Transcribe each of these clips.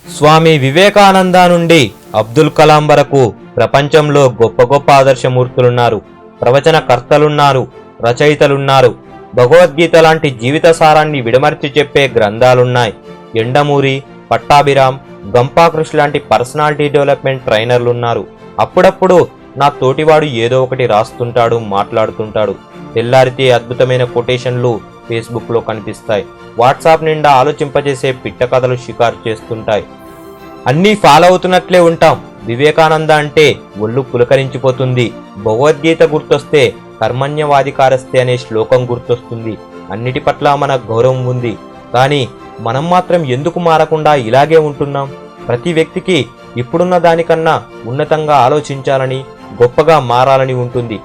స్వామి వివేకానంద నుండి అబ్దుల్ కలాం వరకు ప్రపంచంలో గొప్ప గొప్ప ఆదర్శమూర్తులున్నారు, ప్రవచనకర్తలున్నారు, రచయితలున్నారు. భగవద్గీత లాంటి జీవిత సారాన్ని విడమర్చి చెప్పే గ్రంథాలున్నాయి. ఎండమూరి, పట్టాభిరామ్, గంపాకృష్ లాంటి పర్సనాలిటీ డెవలప్మెంట్ ట్రైనర్లున్నారు. అప్పుడప్పుడు నా తోటివాడు ఏదో ఒకటి రాస్తుంటాడు, మాట్లాడుతుంటాడు. తెల్లారితే అద్భుతమైన కొటేషన్లు ఫేస్బుక్లో కనిపిస్తాయి. వాట్సాప్ నిండా ఆలోచింపజేసే పిట్ట కథలు షికారు చేస్తుంటాయి. అన్నీ ఫాలో అవుతున్నట్లే ఉంటాం. వివేకానంద అంటే ఒళ్ళు పులకరించిపోతుంది. భగవద్గీత గుర్తొస్తే కర్మణ్యవాధికారస్తే అనే శ్లోకం గుర్తొస్తుంది. అన్నిటి పట్ల మన గౌరవం ఉంది. కానీ మనం మాత్రం ఎందుకు మారకుండా ఇలాగే ఉంటున్నాం? ప్రతి వ్యక్తికి ఇప్పుడున్న దానికన్నా ఉన్నతంగా ఆలోచించాలని, గొప్పగా మారాలని ఉంటుంది.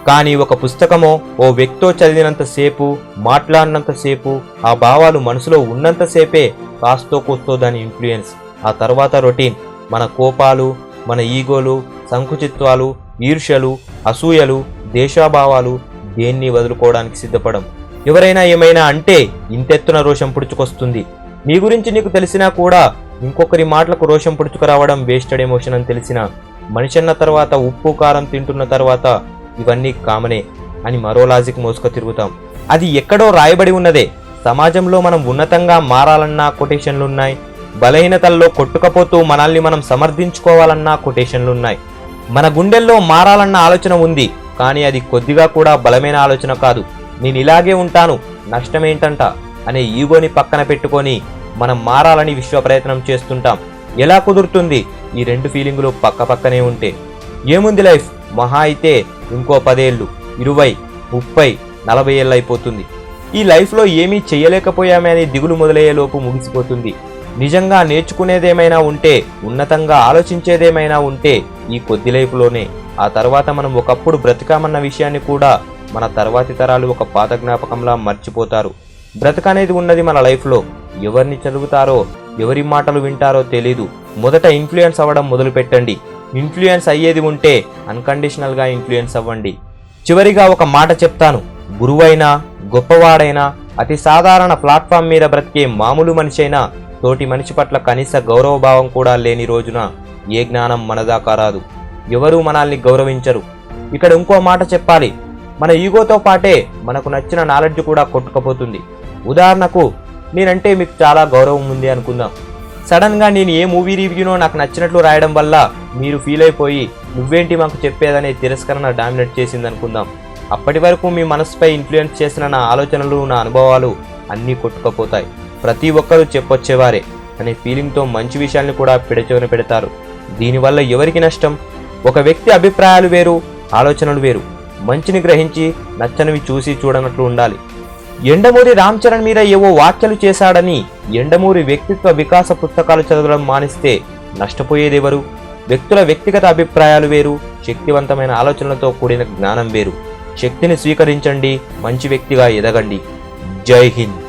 కానీ ఒక పుస్తకమో ఓ వ్యక్తో చదివినంతసేపు, మాట్లాడినంతసేపు, ఆ భావాలు మనసులో ఉన్నంతసేపే కాస్తో కూస్తో దాని ఇన్ఫ్లుయెన్స్. ఆ తర్వాత రొటీన్. మన కోపాలు, మన ఈగోలు, సంకుచిత్వాలు, ఈర్ష్యలు, అసూయలు, దేశాభావాలు దేన్ని వదులుకోవడానికి సిద్ధపడం. ఎవరైనా ఏమైనా అంటే ఇంతెత్తున రోషం పుడుచుకొస్తుంది. నీ గురించి నీకు తెలిసినా కూడా ఇంకొకరి మాటలకు రోషం పుడుచుకురావడం వేస్టెడ్ ఎమోషన్ అని తెలిసిన మనిషి అన్న తర్వాత, ఉప్పు కారం తింటున్న తర్వాత ఇవన్నీ కామనే అని మరో లాజిక్ మోసుకు తిరుగుతాం. అది ఎక్కడో రాయబడి ఉన్నదే. సమాజంలో మనం ఉన్నతంగా మారాలన్నా కొటేషన్లున్నాయి. బలహీనతల్లో కొట్టుకపోతూ మనల్ని మనం సమర్థించుకోవాలన్నా కొటేషన్లున్నాయి. మన గుండెల్లో మారాలన్న ఆలోచన ఉంది, కానీ అది కొద్దిగా కూడా బలమైన ఆలోచన కాదు. నేను ఇలాగే ఉంటాను, నష్టమేంటంట అనే ఈగోని పక్కన పెట్టుకొని మనం మారాలని విశ్వ ప్రయత్నం చేస్తుంటాం. ఎలా కుదురుతుంది ఈ రెండు ఫీలింగులు పక్క పక్కనే ఉంటే? ఏముంది లైఫ్? మహా అయితే ఇంకో 10 ఏళ్ళు, 20, 30, 40 ఏళ్ళు అయిపోతుంది. ఈ లైఫ్లో ఏమీ చెయ్యలేకపోయామే అని దిగులు మొదలయ్యేలోపు ముగిసిపోతుంది. నిజంగా నేర్చుకునేదేమైనా ఉంటే, ఉన్నతంగా ఆలోచించేదేమైనా ఉంటే ఈ కొద్ది లైఫ్లోనే. ఆ తర్వాత మనం ఒకప్పుడు బ్రతికామన్న విషయాన్ని కూడా మన తర్వాతి తరాలు ఒక పాత జ్ఞాపకంలా మర్చిపోతారు. బ్రతకనేది ఉన్నది మన లైఫ్లో. ఎవరిని చదువుతారో, ఎవరి మాటలు వింటారో తెలీదు. మొదట ఇన్ఫ్లుయెన్స్ అవ్వడం మొదలు పెట్టండి. ఇన్ఫ్లుయెన్స్ అయ్యేది ఉంటే అన్కండిషనల్గా ఇన్ఫ్లుయెన్స్ అవ్వండి. చివరిగా ఒక మాట చెప్తాను. గురువైనా, గొప్పవాడైనా, అతి సాధారణ ప్లాట్ఫామ్ మీద బ్రతికే మామూలు మనిషి అయినా తోటి మనిషి పట్ల కనీస గౌరవభావం కూడా లేని రోజున ఏ జ్ఞానం మనదాకా రాదు. ఎవరూ మనల్ని గౌరవించరు. ఇక్కడ ఇంకో మాట చెప్పాలి. మన ఈగోతో పాటే మనకు నచ్చిన నాలెడ్జ్ కూడా కొట్టుకుపోతుంది. ఉదాహరణకు, నేనంటే మీకు చాలా గౌరవం ఉంది అనుకుందాం. సడన్గా నేను ఏ మూవీ రివ్యూనో నాకు నచ్చినట్లు రాయడం వల్ల మీరు ఫీల్ అయిపోయి నువ్వేంటి మాకు చెప్పేదనే తిరస్కరణ డామినేట్ చేసింది అనుకుందాం. అప్పటి వరకు మీ మనసుపై ఇన్ఫ్లుయెన్స్ చేసిన నా ఆలోచనలు, నా అనుభవాలు అన్నీ కొట్టుకుపోతాయి. ప్రతి ఒక్కరూ చెప్పొచ్చేవారే అనే ఫీలింగ్తో మంచి విషయాల్ని కూడా పెడచెవిన పెడతారు. దీనివల్ల ఎవరికి నష్టం? ఒక వ్యక్తి అభిప్రాయాలు వేరు, ఆలోచనలు వేరు. మంచిని గ్రహించి నచ్చనివి చూసి చూడనట్లు ఉండాలి. ఎండమూరి రామ్ చరణ్ మీద ఏవో వ్యాఖ్యలు చేశాడని ఎండమూరి వ్యక్తిత్వ వికాస పుస్తకాలు చదవడం మానిస్తే నష్టపోయేదెవరు? వ్యక్తుల వ్యక్తిగత అభిప్రాయాలు వేరు, శక్తివంతమైన ఆలోచనలతో కూడిన జ్ఞానం వేరు. శక్తిని స్వీకరించండి, మంచి వ్యక్తిగా ఎదగండి. జై హింద్.